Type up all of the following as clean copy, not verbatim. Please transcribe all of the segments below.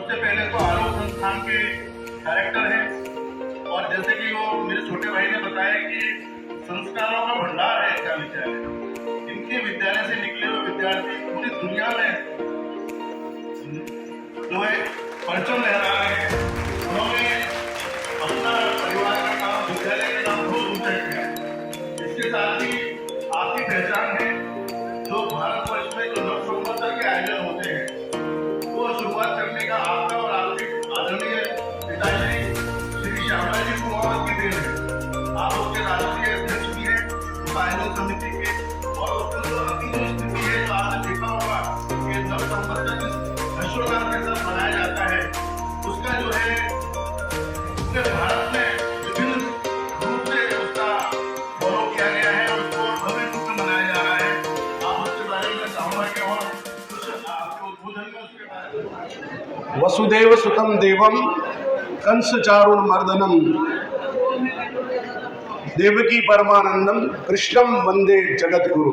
सबसे पहले तो आलोक संस्थान के डायरेक्टर हैं और जैसे कि वो मेरे छोटे भाई ने बताया कि संस्कारों का भंडार है इसका विद्यालय। इनके विद्यालय से निकले हुए विद्यार्थी पूरी दुनिया में जो है परचम लहरा रहे हैं। उन्होंने अपना परिवार का नाम, विद्यालय का नाम बहुत ऊंचा किया है। इसके साथ ही आपकी पहचान है जो भारतवर्ष में जो लोक संवर्धन के आयोजन होते हैं वो शुरुआत करने का आपका और आपके आदरणीय पिताश्री श्री श्यामला जी कुमावत की देन है। आप उसके राष्ट्रीय अध्यक्ष भी हैं उस आयोजन समिति के, और उसकी जो अभी जो स्थिति है तो आपने देखा होगा कि लोक संवर्धन हर्षोल्लास के साथ मनाया जाता है। उसका जो है पूरे भारत में विभिन्न रूप से उसका फॉलो किया गया है, उसको भव्य रूप में मनाया जा रहा है। आप उसके बारे में चाहूंगा कि और कुछ आपके उद्बोधन में उसके बारे में। वसुदेव सुतम देवम कंस चारुण मर्दनम देवकी परमानंदम कृष्णम वंदे जगत गुरु।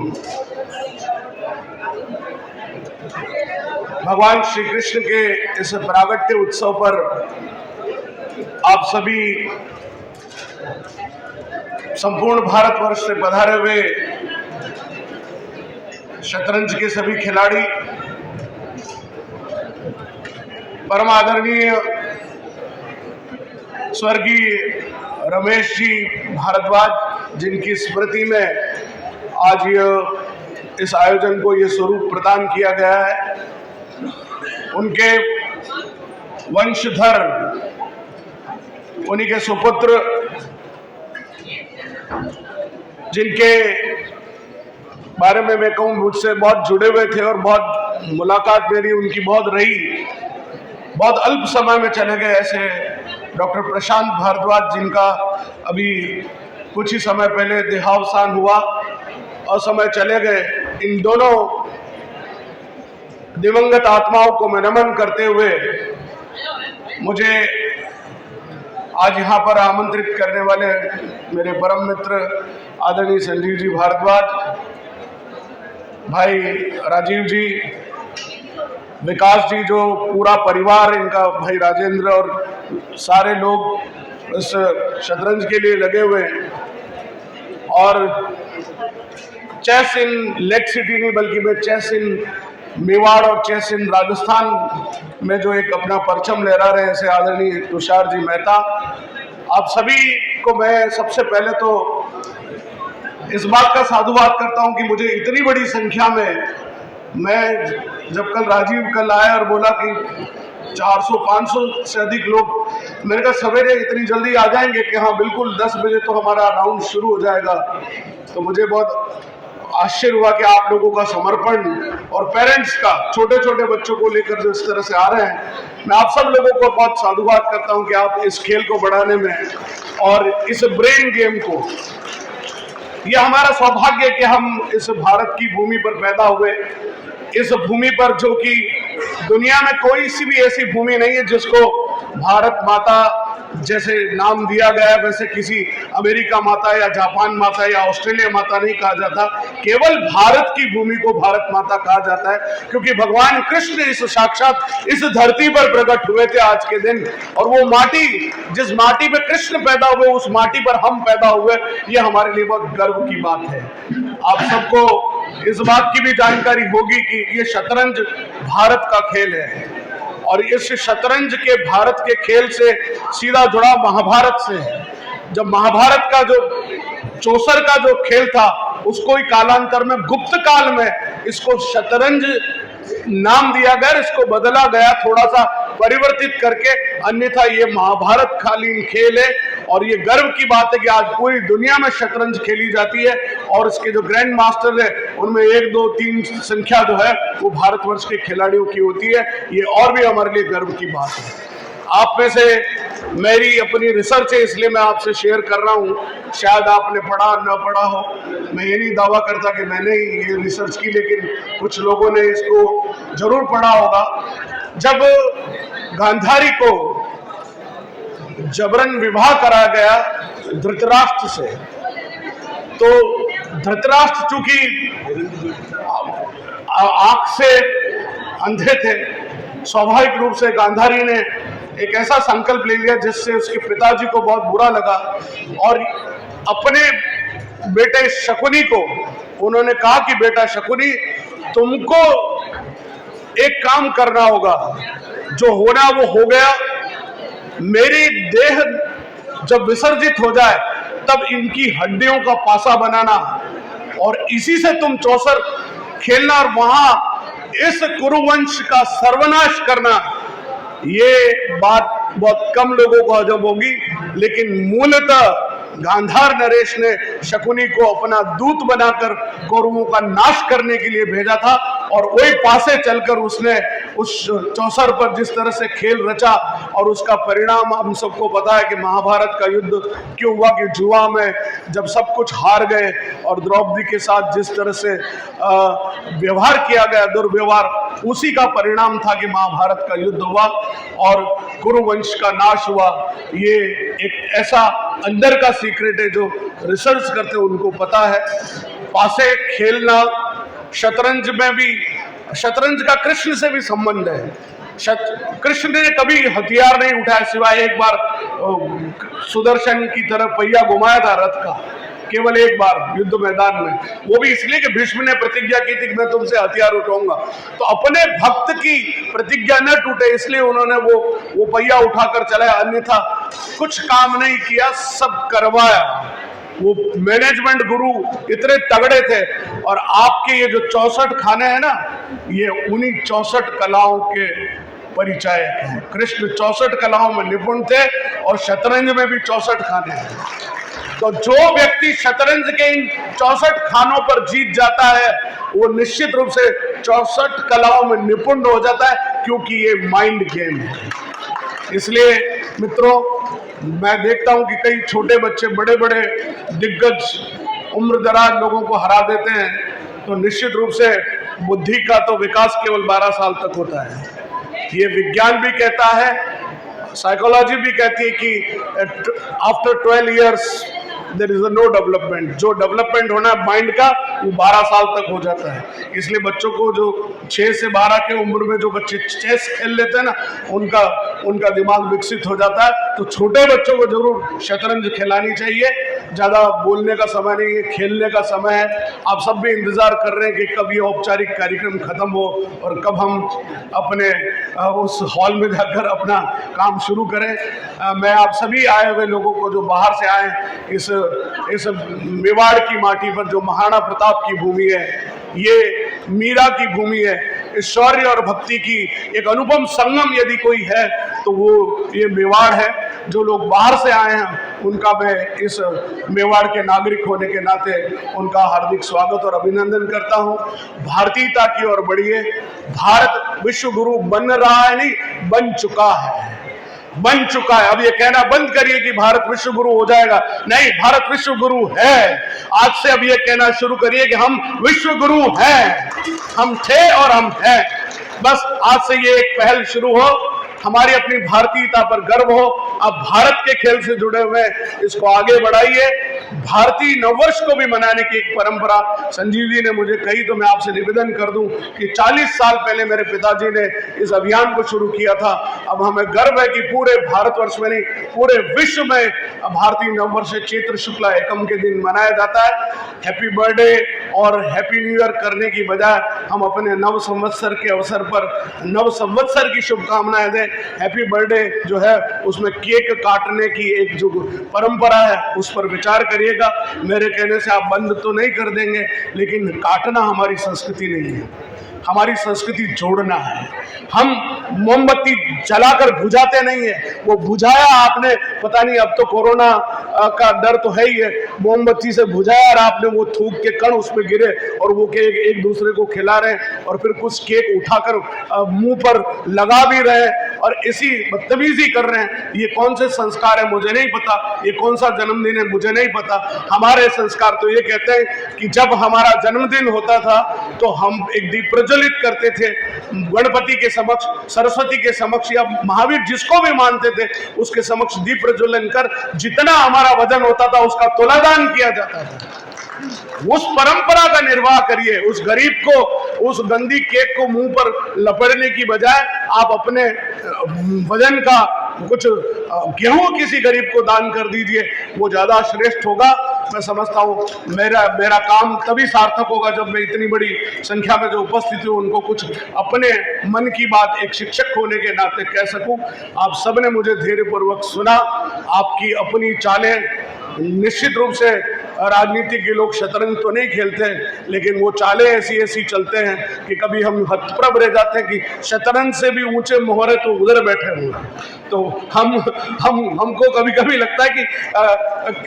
भगवान श्री कृष्ण के इस प्रागट्य उत्सव पर आप सभी संपूर्ण भारतवर्ष से पधारे हुए शतरंज के सभी खिलाड़ी, परम आदरणीय स्वर्गीय रमेश जी भारद्वाज जिनकी स्मृति में आज इस आयोजन को ये स्वरूप प्रदान किया गया है, उनके वंशधर, उन्हीं के सुपुत्र जिनके बारे में मैं कहूँ मुझसे बहुत जुड़े हुए थे और बहुत मुलाकात मेरी उनकी बहुत रही, बहुत अल्प समय में चले गए, ऐसे डॉक्टर प्रशांत भारद्वाज जिनका अभी कुछ ही समय पहले देहावसान हुआ और समय चले गए। इन दोनों दिवंगत आत्माओं को मैं नमन करते हुए मुझे आज यहाँ पर आमंत्रित करने वाले मेरे परम मित्र आदरणीय संजीव जी भारद्वाज, भाई राजीव जी, विकास जी, जो पूरा परिवार इनका, भाई राजेंद्र और सारे लोग इस शतरंज के लिए लगे हुए हैं। और चेस इन लेक सिटी नहीं बल्कि मैं चेस इन मेवाड़ और चेस इन राजस्थान में जो एक अपना परचम लहरा रहे हैं ऐसे आदरणीय तुषार जी मेहता, आप सभी को मैं सबसे पहले तो इस बात का साधुवाद करता हूं कि मुझे इतनी बड़ी संख्या में, मैं जब कल राजीव कल आया और बोला कि 400-500 से अधिक लोग, मैंने कहा सवेरे इतनी जल्दी आ जाएंगे कि हाँ बिल्कुल 10 बजे तो हमारा राउंड शुरू हो जाएगा। तो मुझे बहुत आश्चर्य हुआ कि आप लोगों का समर्पण और पेरेंट्स का छोटे छोटे बच्चों को लेकर जो इस तरह से आ रहे हैं, मैं आप सब लोगों को बहुत साधुवाद करता हूं कि आप इस खेल को बढ़ाने में और इस ब्रेन गेम को, यह हमारा सौभाग्य है कि हम इस भारत की भूमि पर पैदा हुए, इस भूमि पर जो कि दुनिया में कोई सी भी ऐसी भूमि नहीं है जिसको भारत माता जैसे नाम दिया गया है, वैसे किसी अमेरिका माता या जापान माता या ऑस्ट्रेलिया माता नहीं कहा जाता, केवल भारत की भूमि को भारत माता कहा जाता है, क्योंकि भगवान कृष्ण इस साक्षात इस धरती पर प्रकट हुए थे आज के दिन। और वो माटी, जिस माटी पे कृष्ण पैदा हुए, उस माटी पर हम पैदा हुए, ये हमारे लिए बहुत गर्व की बात है। आप सबको इस बात की भी जानकारी होगी कि ये शतरंज भारत का खेल है और इस शतरंज के भारत के खेल से सीधा जुड़ा महाभारत से है। जब महाभारत का जो चौसर का जो खेल था उसको ही कालांतर में गुप्त काल में इसको शतरंज नाम दिया गया, इसको बदला गया थोड़ा सा परिवर्तित करके, अन्यथा ये महाभारत कालीन खेल है। और ये गर्व की बात है कि आज पूरी दुनिया में शतरंज खेली जाती है और इसके जो ग्रैंड मास्टर है उनमें 1, 2, 3 संख्या जो है वो भारतवर्ष के खिलाड़ियों की होती है। ये और भी हमारे लिए गर्व की बात है। आप में से मेरी अपनी रिसर्च है इसलिए मैं आपसे शेयर कर रहा हूँ, शायद आपने पढ़ा न पढ़ा हो, मैं ये नहीं दावा करता कि मैंने ये रिसर्च की, लेकिन कुछ लोगों ने इसको जरूर पढ़ा होगा। जब गांधारी को जबरन विवाह करा गया धृतराष्ट्र से, तो धृतराष्ट्र चूंकि आंख से अंधे थे स्वाभाविक रूप से गांधारी ने एक ऐसा संकल्प ले लिया जिससे उसके पिताजी को बहुत बुरा लगा और अपने बेटे शकुनी को उन्होंने कहा कि बेटा शकुनी, तुमको एक काम करना होगा, जो होना वो हो गया, मेरी देह जब विसर्जित हो जाए तब इनकी हड्डियों का पासा बनाना और इसी से तुम चौसर खेलना और वहां इस कुरुवंश का सर्वनाश करना। ये बात बहुत कम लोगों को हजम होगी, लेकिन मूलतः गांधार नरेश ने शकुनी को अपना दूत बनाकर कौरवों का नाश करने के लिए भेजा था और वही पासे चलकर उसने उस चौसर पर जिस तरह से खेल रचा और उसका परिणाम हम सबको पता है कि महाभारत का युद्ध क्यों हुआ, कि जुआ में जब सब कुछ हार गए और द्रौपदी के साथ जिस तरह से व्यवहार किया गया, दुर्व्यवहार, उसी का परिणाम था कि महाभारत का युद्ध हुआ और कुरुवंश का नाश हुआ। ये एक ऐसा अंदर का सीक्रेट है जो रिसर्च करते उनको पता है। पासे खेलना, शतरंज में भी, शतरंज का कृष्ण से भी संबंध है। कृष्ण ने कभी हथियार नहीं उठाया सिवाय एक बार सुदर्शन की तरफ पहिया घुमाया था रथ का, केवल एक बार युद्ध मैदान में, वो भी इसलिए कि भीष्म ने प्रतिज्ञा की थी कि मैं तुमसे हथियार उठाऊंगा। तो अपने भक्त की प्रतिज्ञा न टूटे इसलिए उन्होंने वो पहिया उठाकर चलाया, अन्यथा कुछ काम नहीं किया, सब करवाया। वो मैनेजमेंट गुरु इतने तगड़े थे। और आपके ये जो 64 खाने हैं ना, ये उन्हीं 64 कलाओं के परिचायक हैं। कृष्ण 64 कलाओं में निपुण थे और शतरंज में भी 64 खाने हैं। तो जो व्यक्ति शतरंज के इन 64 खानों पर जीत जाता है वो निश्चित रूप से 64 कलाओं में निपुण हो जाता है, क्योंकि ये माइंड गेम है। इसलिए मित्रों, मैं देखता हूं कि कई छोटे बच्चे बड़े बड़े दिग्गज उम्रदराज लोगों को हरा देते हैं, तो निश्चित रूप से बुद्धि का तो विकास केवल 12 साल तक होता है। ये विज्ञान भी कहता है, साइकोलॉजी भी कहती है कि after 12 years there is no development. जो डेवलपमेंट होना है माइंड का वो 12 साल तक हो जाता है। इसलिए बच्चों को जो 6 से 12 के उम्र में जो बच्चे चेस खेल लेते हैं ना, उनका दिमाग विकसित हो जाता है। तो छोटे बच्चों को जरूर शतरंज खिलानी चाहिए। ज़्यादा बोलने का समय नहीं है, खेलने का समय है। आप सब भी इंतजार कर रहे हैं कि कब ये औपचारिक कार्यक्रम खत्म हो और कब हम अपने उस हॉल में जाकर अपना काम शुरू करें। मैं आप सभी आए हुए लोगों को जो बाहर से आए, इस मेवाड़ की माटी पर जो महाराणा प्रताप की भूमि है, ये मीरा की भूमि है, इस शौर्य और भक्ति की एक अनुपम संगम यदि कोई है तो वो ये मेवाड़ है। जो लोग बाहर से आए हैं उनका मैं इस मेवाड़ के नागरिक होने के नाते उनका हार्दिक स्वागत और अभिनंदन करता हूँ। भारतीयता की ओर बढ़िए। भारत विश्व गुरु बन रहा है, नहीं बन चुका है, बन चुका है। अब ये कहना बंद करिए कि भारत विश्व गुरु हो जाएगा, नहीं, भारत विश्व गुरु है। आज से अब ये कहना शुरू करिए कि हम विश्व गुरु हैं, हम थे और हम हैं। बस आज से ये एक पहल शुरू हो, हमारी अपनी भारतीयता पर गर्व हो। अब भारत के खेल से जुड़े हुए इसको आगे बढ़ाइए। भारतीय नववर्ष को भी मनाने की एक परंपरा संजीव जी ने मुझे कही, तो मैं आपसे निवेदन कर दूं कि 40 साल पहले मेरे पिताजी ने इस अभियान को शुरू किया था। अब हमें गर्व है कि पूरे भारतवर्ष में नहीं, पूरे विश्व में भारतीय नववर्ष चैत्र शुक्ला एकम के दिन मनाया जाता है। हैप्पी बर्थडे और हैप्पी न्यू ईयर करने की बजाय हम अपने नव संवत्सर के अवसर पर नव संवत्सर की शुभकामनाएं दें। हैप्पी बर्थडे जो है उसमें केक काटने की एक जो परंपरा है उस पर विचार करिएगा। मेरे कहने से आप बंद तो नहीं कर देंगे, लेकिन काटना हमारी संस्कृति नहीं है, हमारी संस्कृति जोड़ना है। हम मोमबत्ती जलाकर बुझाते नहीं है, वो बुझाया आपने, पता नहीं अब तो कोरोना का डर तो है ही है, मोमबत्ती से बुझाया और आपने वो थूक के कण उस पर गिरे और वो केक एक दूसरे को खिला रहे हैं और फिर कुछ केक उठाकर मुंह पर लगा भी रहे हैं और इसी बदतमीजी कर रहे हैं। ये कौन से संस्कार है मुझे नहीं पता, ये कौन सा जन्मदिन है मुझे नहीं पता। हमारे संस्कार तो ये कहते हैं कि जब हमारा जन्मदिन होता था तो हम एक दीप प्रज्वलित करते थे गणपति के समक्ष, सरस्वती के समक्ष या महावीर जिसको भी मानते थे उसके समक्ष दीप प्रज्वलन कर जितना हमारा वजन होता था उसका तुलादान किया जाता था। उस परंपरा का निर्वाह करिए। उस गरीब को, उस गंदी केक को मुंह पर लपेटने की बजाय आप अपने वजन का कुछ गेहूं किसी गरीब को दान कर दीजिए, वो ज्यादा श्रेष्ठ होगा। मैं समझता हूँ मेरा काम तभी सार्थक होगा जब मैं इतनी बड़ी संख्या में जो उपस्थित हूँ उनको कुछ अपने मन की बात एक शिक्षक होने के नाते कह सकूं। आप सबने मुझे धैर्यपूर्वक सुना। आपकी अपनी चालें, निश्चित रूप से राजनीति के लोग शतरंज तो नहीं खेलते, लेकिन वो चालें ऐसी ऐसी चलते हैं कि कभी हम हतप्रभ रह जाते हैं कि शतरंज से भी ऊंचे मोहरे तो उधर बैठे हुए। तो हमको कभी कभी लगता है कि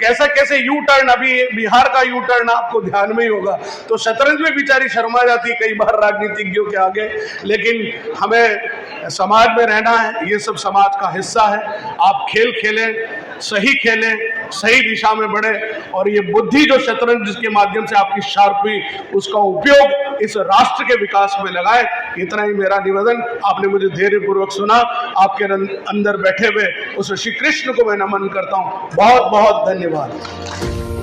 कैसे यू टर्न, अभी बिहार का यू टर्न आपको ध्यान में ही होगा। तो शतरंज में बेचारी शर्मा जाती कई बार राजनीतिज्ञों के आगे, लेकिन हमें समाज में रहना है, ये सब समाज का हिस्सा है। आप खेल खेलें, सही खेलें, सही दिशा में बढ़े, और ये बुद्धि जो शतरंज जिसके माध्यम से आपकी शार्प हुई, उसका उपयोग इस राष्ट्र के विकास में लगाए। इतना ही मेरा निवेदन। आपने मुझे धैर्यपूर्वक सुना। आपके अंदर बैठे हुए उस श्री कृष्ण को मैं नमन करता हूँ। बहुत बहुत धन्यवाद।